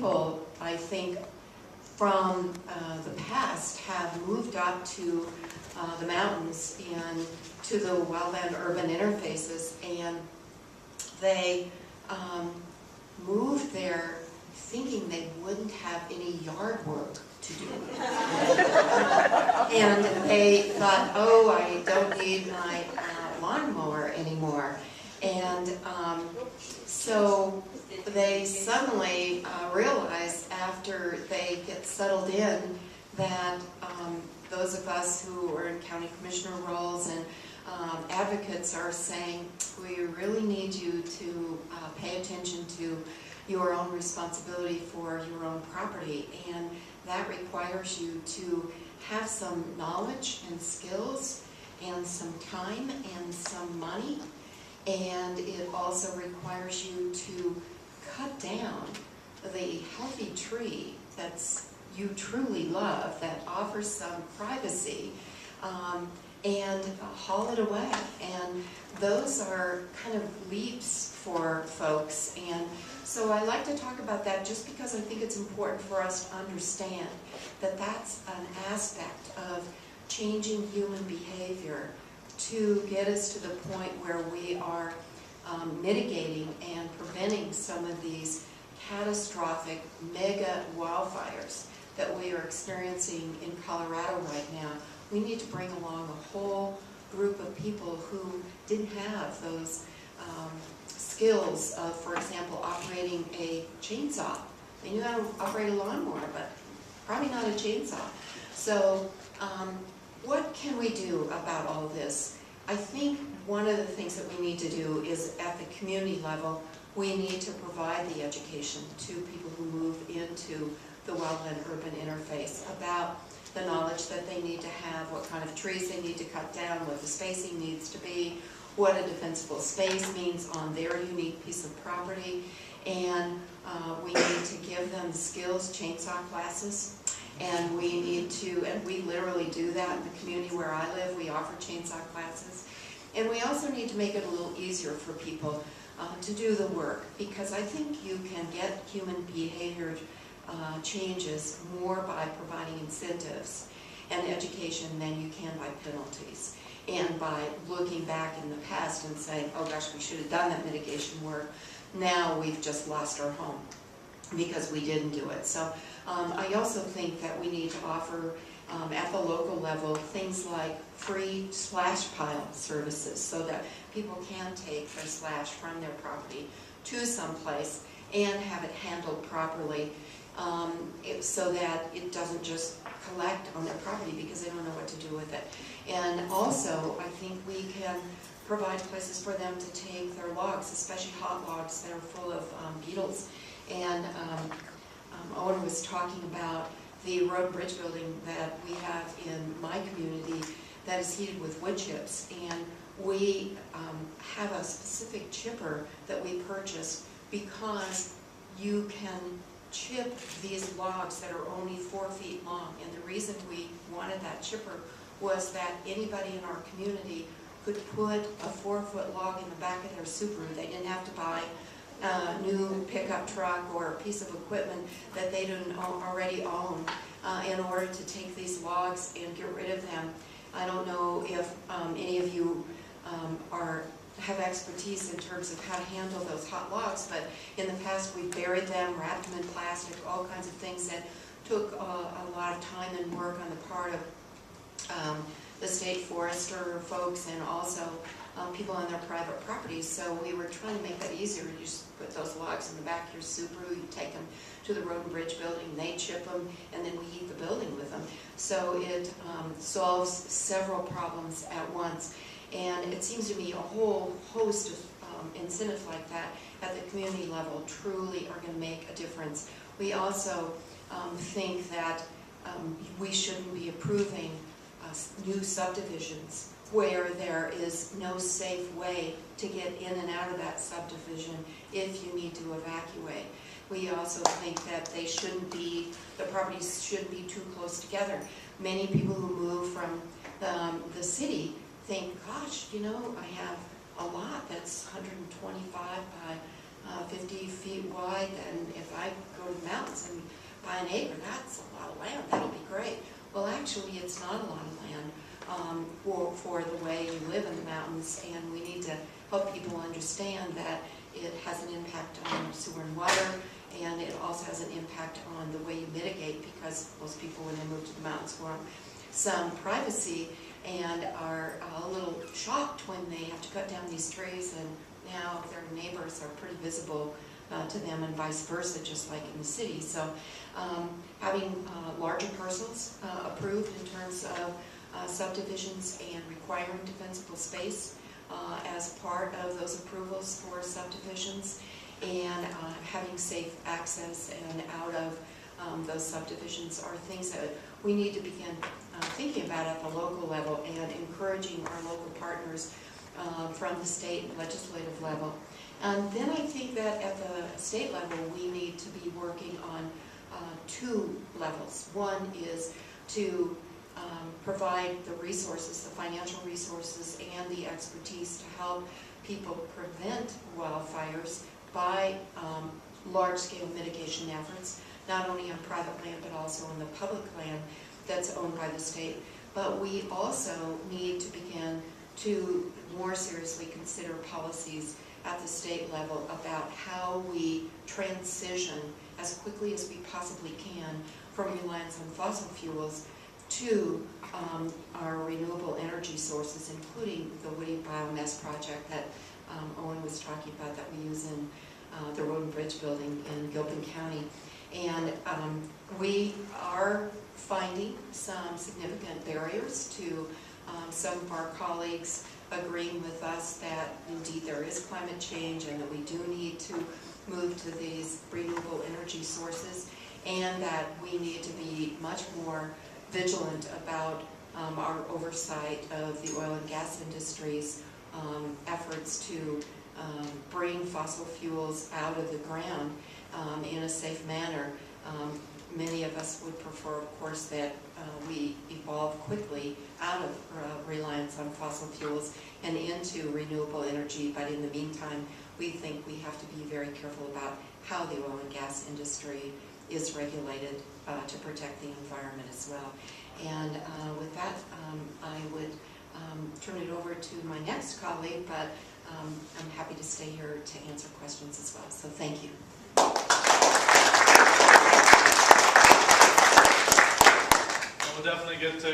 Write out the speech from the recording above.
people, I think, from the past have moved up to the mountains and to the wildland-urban interfaces, and they moved there thinking they wouldn't have any yard work to do. And they thought, oh, I don't need my lawnmower anymore. And so they suddenly realize after they get settled in that those of us who are in county commissioner roles and advocates are saying, we really need you to pay attention to your own responsibility for your own property, and that requires you to have some knowledge and skills and some time and some money, and it also requires you to cut down the healthy tree that's you truly love, that offers some privacy, and haul it away. And those are kind of leaps for folks, and so I like to talk about that just because I think it's important for us to understand that that's an aspect of changing human behavior to get us to the point where we are mitigating and preventing some of these catastrophic mega wildfires that we are experiencing in Colorado right now. We need to bring along a whole group of people who didn't have those skills of, for example, operating a chainsaw. They knew how to operate a lawnmower, but probably not a chainsaw. So what can we do about all this? I think one of the things that we need to do is at the community level, we need to provide the education to people who move into the wildland-urban interface about the knowledge that they need to have, what kind of trees they need to cut down, what the spacing needs to be, what a defensible space means on their unique piece of property, and we need to give them skills, chainsaw classes, and we need to, and we literally do that in the community where I live. We offer chainsaw classes, and we also need to make it a little easier for people to do the work, because I think you can get human behavior changes more by providing incentives and education than you can by penalties, and by looking back in the past and saying, oh gosh, we should have done that mitigation work. Now we've just lost our home because we didn't do it. So I also think that we need to offer at the local level things like free slash pile services, so that people can take their slash from their property to someplace and have it handled properly, so that it doesn't just collect on their property because they don't know what to do with it. And also, I think we can provide places for them to take their logs, especially hot logs that are full of beetles. And Owen was talking about the road and bridge building that we have in my community that is heated with wood chips. And we have a specific chipper that we purchased because you can chip these logs that are only 4 feet long. And the reason we wanted that chipper was that anybody in our community could put a 4-foot log in the back of their Subaru. They didn't have to buy a new pickup truck or a piece of equipment that they didn't already own in order to take these logs and get rid of them. I don't know if any of you have expertise in terms of how to handle those hot logs, but in the past we buried them, wrapped them in plastic, all kinds of things that took a lot of time and work on the part of the state forester folks and also people on their private properties. So we were trying to make that easier. You just put those logs in the back of your Subaru, you take them to the road and bridge building, they chip them, and then we heat the building with them. So it solves several problems at once. And it seems to me a whole host of incentives like that at the community level truly are going to make a difference. We also think that we shouldn't be approving new subdivisions where there is no safe way to get in and out of that subdivision if you need to evacuate. We also think that they shouldn't be, the properties shouldn't be too close together. Many people who move from the city think, gosh, you know, I have a lot that's 125 by 50 feet wide, and if I go to the mountains, mountains and buy an acre. That's a lot of land. That'll be great. Well, actually, it's not a lot of land for the way you live in the mountains, and we need to help people understand that it has an impact on sewer and water, and it also has an impact on the way you mitigate, because most people, when they move to the mountains, want some privacy and are a little shocked when they have to cut down these trees, and now their neighbors are pretty visible to them, and vice versa, just like in the city. So having larger parcels approved in terms of subdivisions and requiring defensible space as part of those approvals for subdivisions, and having safe access and out of those subdivisions are things that we need to begin thinking about at the local level, and encouraging our local partners from the state and legislative level. And then I think that at the state level we need to be working on two levels. One is to provide the resources, the financial resources and the expertise to help people prevent wildfires by large-scale mitigation efforts, not only on private land but also on the public land that's owned by the state. But we also need to begin to more seriously consider policies at the state level about how we transition as quickly as we possibly can from reliance on fossil fuels to our renewable energy sources, including the woody biomass project that Owen was talking about, that we use in the road and bridge building in Gilpin County. And we are finding some significant barriers to some of our colleagues agreeing with us that indeed there is climate change and that we do need to move to these renewable energy sources, and that we need to be much more vigilant about our oversight of the oil and gas industry's efforts to bring fossil fuels out of the ground in a safe manner. Many of us would prefer, of course, that we evolve quickly out of reliance on fossil fuels and into renewable energy, but in the meantime, we think we have to be very careful about how the oil and gas industry is regulated to protect the environment as well. And with that, I would turn it over to my next colleague, but I'm happy to stay here to answer questions as well. So thank you. We'll definitely get to